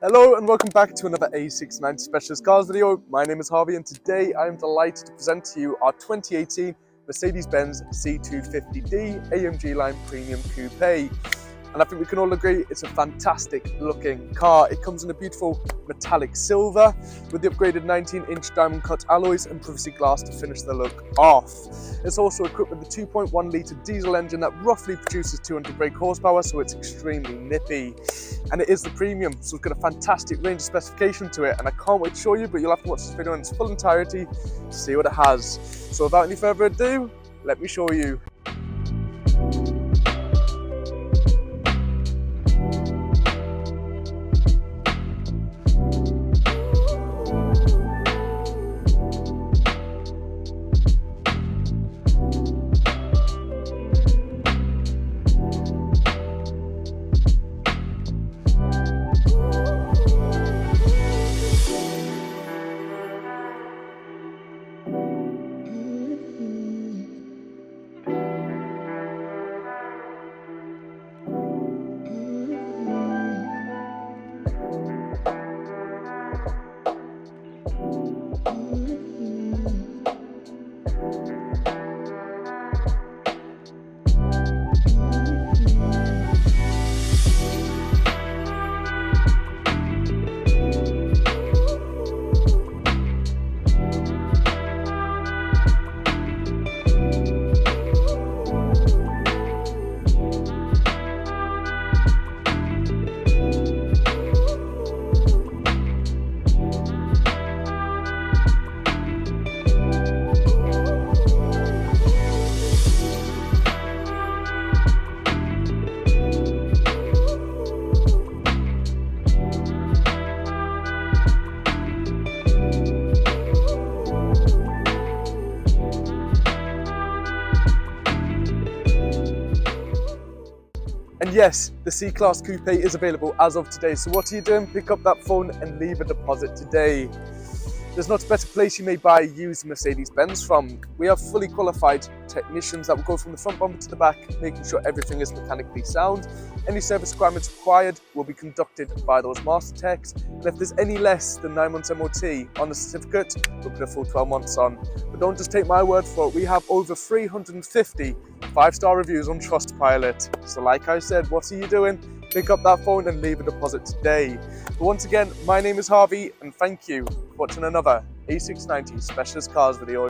Hello and welcome back to another A690 Specialist Cars video. My name is Harvey and today I'm delighted to present to you our 2018 Mercedes-Benz C250d AMG line premium coupe. And I think we can all agree it's a fantastic looking car. It comes in a beautiful metallic silver with the upgraded 19-inch diamond cut alloys and privacy glass to finish the look off. It's also equipped with a 2.1 litre diesel engine that roughly produces 200 brake horsepower, so it's extremely nippy. And it is the premium, so it's got a fantastic range of specification to it, and I can't wait to show you, but you'll have to watch this video in its full entirety to see what it has. So without any further ado, let me show you. And yes, the C-Class Coupe is available as of today. So what are you doing? Pick up that phone and leave a deposit today. There's not a better place you may buy used Mercedes-Benz from. We have fully qualified technicians that will go from the front bumper to the back, making sure everything is mechanically sound. Any service requirements required will be conducted by those master techs. And if there's any less than 9 months MOT on the certificate, we'll put a full 12 months on. But don't just take my word for it. We have over 350 5-star reviews on Trustpilot. So like I said, what are you doing? Pick up that phone and leave a deposit today. But once again, my name is Harvey and thank you for watching another A690 Specialist Cars video.